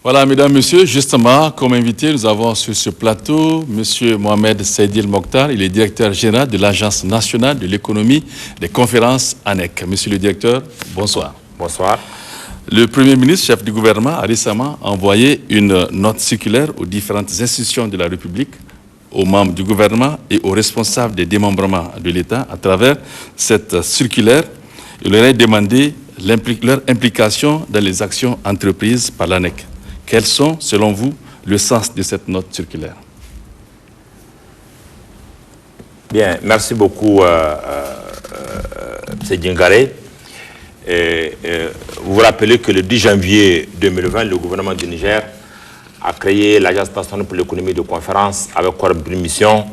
Voilà, mesdames, messieurs, justement, comme invité, nous avons sur ce plateau M. Mohamed Seydil Mokhtar, il est directeur général de l'Agence nationale de l'économie des conférences ANEC. Monsieur le directeur, bonsoir. Bonsoir. Le Premier ministre, chef du gouvernement, a récemment envoyé une note circulaire aux différentes institutions de la République, aux membres du gouvernement et aux responsables des démembrements de l'État. À travers cette circulaire, il leur a demandé leur implication dans les actions entreprises par l'ANEC. Quels sont, selon vous, le sens de cette note circulaire? Bien, merci beaucoup, M. Djingare. Vous vous rappelez que le 10 janvier 2020, le gouvernement du Niger a créé l'Agence nationale pour l'économie de conférence avec pour mission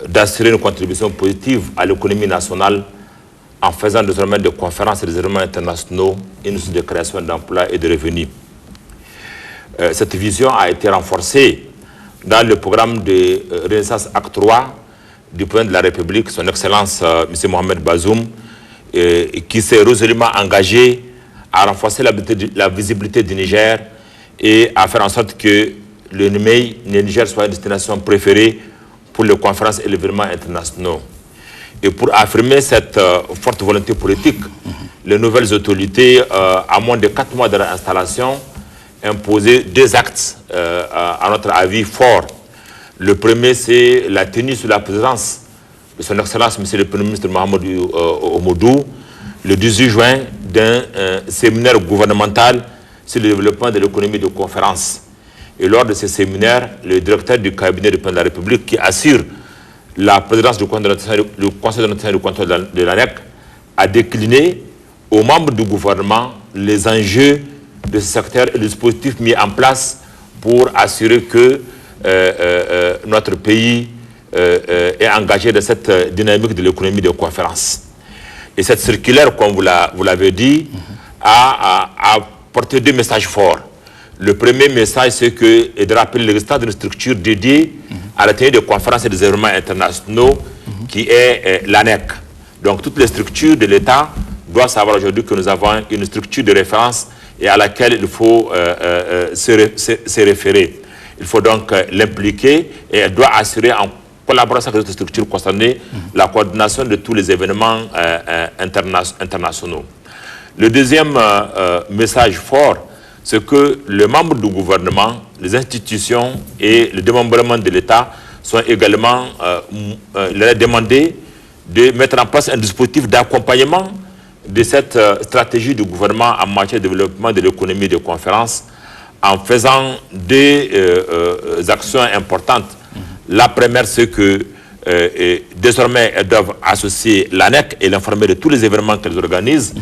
d'assurer une contribution positive à l'économie nationale en faisant désormais des conférences et des événements internationaux une source de création d'emplois et de revenus. Cette vision a été renforcée dans le programme de Renaissance Acte 3 du président de la République, son Excellence M. Mohamed Bazoum, qui s'est résolument engagé à renforcer la visibilité du Niger et à faire en sorte que le Niger soit une destination préférée pour les conférences et les événements internationaux. Et pour affirmer cette forte volonté politique, les nouvelles autorités, à moins de 4 mois de leur installation, imposer 2 actes, à notre avis, forts. Le premier, c'est la tenue sous la présidence de son Excellence, M. le Premier ministre Mohamed Oumoudou, le 18 juin, d'un séminaire gouvernemental sur le développement de l'économie de conférence. Et lors de ce séminaire, le directeur du cabinet du président de la République, qui assure la présidence du Conseil de contrôle de l'ANEC, a décliné aux membres du gouvernement les enjeux de ce secteur et le dispositif mis en place pour assurer que notre pays est engagé dans cette dynamique de l'économie de conférence. Et cette circulaire, comme vous l'avez dit, a porté 2 messages forts. Le premier message, c'est de rappeler l'existence d'une structure dédiée à la tenue de conférences et des événements internationaux qui est l'ANEC. Donc toutes les structures de l'État doivent savoir aujourd'hui que nous avons une structure de référence et à laquelle il faut se référer. Il faut donc l'impliquer et elle doit assurer en collaboration avec les structures concernées la coordination de tous les événements internationaux. Le deuxième message fort, c'est que les membres du gouvernement, les institutions et le démembrement de l'État sont également demandés de mettre en place un dispositif d'accompagnement de cette stratégie du gouvernement en matière de développement de l'économie de conférence en faisant 2 actions importantes. La première, c'est que désormais, elles doivent associer l'ANEC et l'informer de tous les événements qu'elles organisent.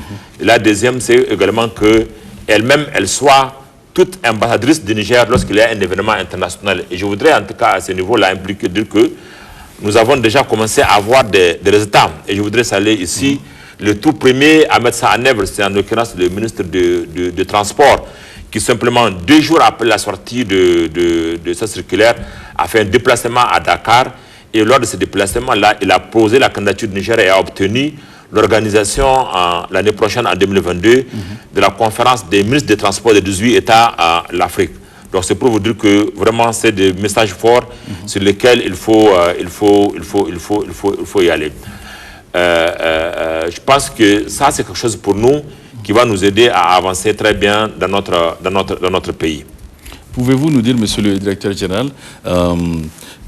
Et la deuxième, c'est également qu'elle-même, elle soit toute ambassadrice du Niger lorsqu'il y a un événement international. Et je voudrais en tout cas à ce niveau-là impliquer, dire que nous avons déjà commencé à avoir des résultats. Et je voudrais saluer ici le tout premier à mettre ça en œuvre, c'est en l'occurrence le ministre de Transport, qui simplement 2 jours après la sortie de cette circulaire a fait un déplacement à Dakar. Et lors de ce déplacement-là, il a posé la candidature du Niger et a obtenu l'organisation l'année prochaine, en 2022, de la conférence des ministres des Transports des 18 États à l'Afrique. Donc c'est pour vous dire que vraiment c'est des messages forts sur lesquels il faut y aller. Je pense que ça, c'est quelque chose pour nous qui va nous aider à avancer très bien dans notre pays. Pouvez-vous nous dire, monsieur le directeur général,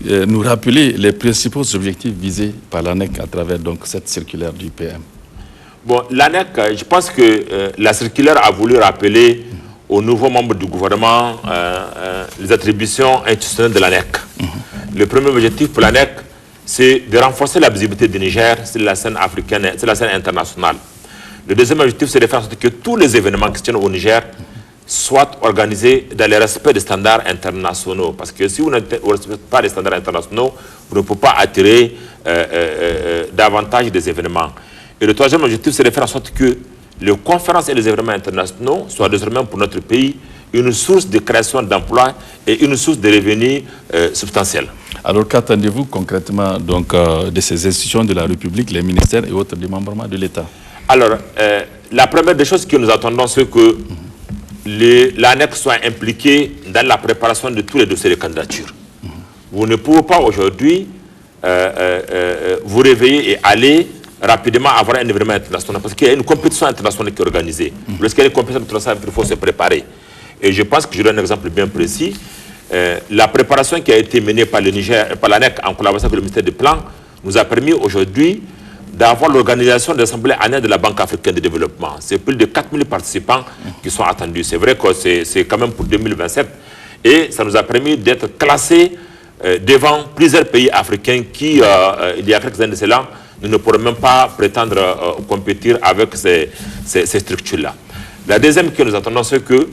nous rappeler les principaux objectifs visés par l'ANEC à travers donc, cette circulaire du PM? Bon, l'ANEC, je pense que la circulaire a voulu rappeler aux nouveaux membres du gouvernement les attributions institutionnelles de l'ANEC. Le premier objectif pour l'ANEC, c'est de renforcer la visibilité du Niger sur la scène africaine, sur la scène internationale. Le deuxième objectif, c'est de faire en sorte que tous les événements qui se tiennent au Niger soient organisés dans le respect des standards internationaux. Parce que si vous ne respectez pas les standards internationaux, vous ne pouvez pas attirer davantage des événements. Et le troisième objectif, c'est de faire en sorte que les conférences et les événements internationaux soient désormais pour notre pays une source de création d'emplois et une source de revenus substantiels. Alors qu'attendez-vous concrètement donc, de ces institutions de la République, les ministères et autres démembrements de l'État? Alors, la première des choses que nous attendons, c'est que l'ANEC soit impliquée dans la préparation de tous les dossiers de candidature. Vous ne pouvez pas aujourd'hui vous réveiller et aller rapidement avoir un événement international, parce qu'il y a une compétition internationale qui est organisée. Lorsqu'il y a une compétition internationale, il faut se préparer. Et je pense que je donne un exemple bien précis. La préparation qui a été menée par le Niger, par l'ANEC en collaboration avec le ministère des Plans, nous a permis aujourd'hui d'avoir l'organisation de l'Assemblée annuelle de la Banque africaine de développement. C'est plus de 4000 participants qui sont attendus. C'est vrai que c'est quand même pour 2027. Et ça nous a permis d'être classés devant plusieurs pays africains qui, il y a quelques années de cela, nous ne pourrons même pas prétendre compétir avec ces structures-là. La deuxième que nous attendons, c'est que,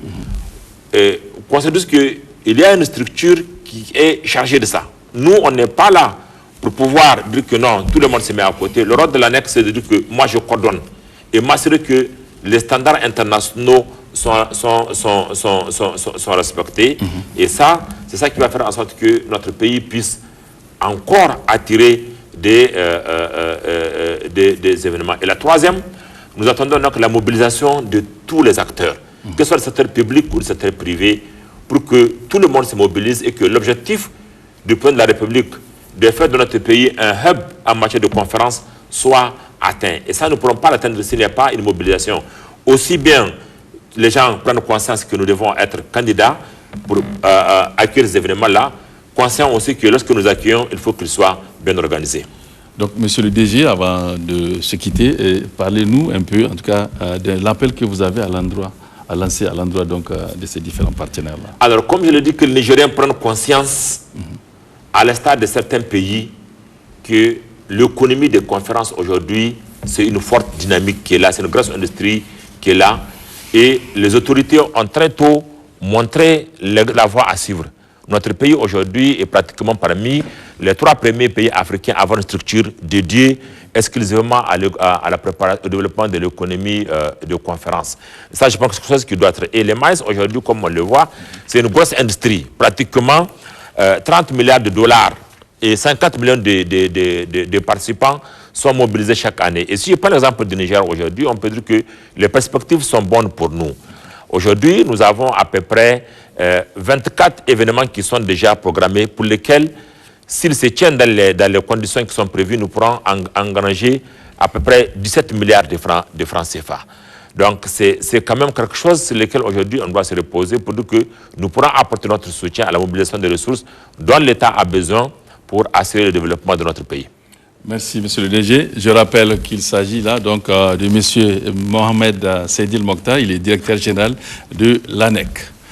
considérons qu'il y a une structure qui est chargée de ça. Nous, on n'est pas là pour pouvoir dire que non, tout le monde se met à côté. Le rôle de l'ANEC, c'est de dire que moi, je coordonne et m'assurer que les standards internationaux sont respectés. Et ça, c'est ça qui va faire en sorte que notre pays puisse encore attirer des événements. Et la troisième, nous attendons donc la mobilisation de tous les acteurs, que ce soit le secteur public ou le secteur privé, pour que tout le monde se mobilise et que l'objectif du président de la République de faire de notre pays un hub en matière de conférence soit atteint. Et ça, nous ne pourrons pas l'atteindre s'il n'y a pas une mobilisation. Aussi bien les gens prennent conscience que nous devons être candidats pour accueillir ces événements-là, conscients aussi que lorsque nous accueillons, il faut qu'ils soient bien organisés. Donc, monsieur le DG, avant de se quitter, parlez-nous un peu, en tout cas, de l'appel que vous avez à lancer à l'endroit de ces différents partenaires-là. Alors, comme je le dis, que les Nigériens prennent conscience, à l'instar de certains pays, que l'économie des conférences aujourd'hui, c'est une forte dynamique qui est là, c'est une grosse industrie qui est là. Et les autorités ont très tôt montré la voie à suivre. Notre pays aujourd'hui est pratiquement parmi les 3 premiers pays africains à avoir une structure dédiée exclusivement au développement de l'économie de conférence. Ça, je pense que c'est quelque chose qui doit être. Et les maïs aujourd'hui, comme on le voit, c'est une grosse industrie. Pratiquement 30 milliards de dollars et 50 millions de participants sont mobilisés chaque année. Et si je prends l'exemple du Niger aujourd'hui, on peut dire que les perspectives sont bonnes pour nous. Aujourd'hui, nous avons à peu près 24 événements qui sont déjà programmés, pour lesquels, s'ils se tiennent dans les conditions qui sont prévues, nous pourrons engranger à peu près 17 milliards de francs CFA. Donc, c'est quand même quelque chose sur lequel aujourd'hui on doit se reposer pour dire que nous pourrons apporter notre soutien à la mobilisation des ressources dont l'État a besoin pour assurer le développement de notre pays. Merci, monsieur le DG. Je rappelle qu'il s'agit là donc de monsieur Mohamed Seydil Mokhtar. Il est directeur général de l'ANEC.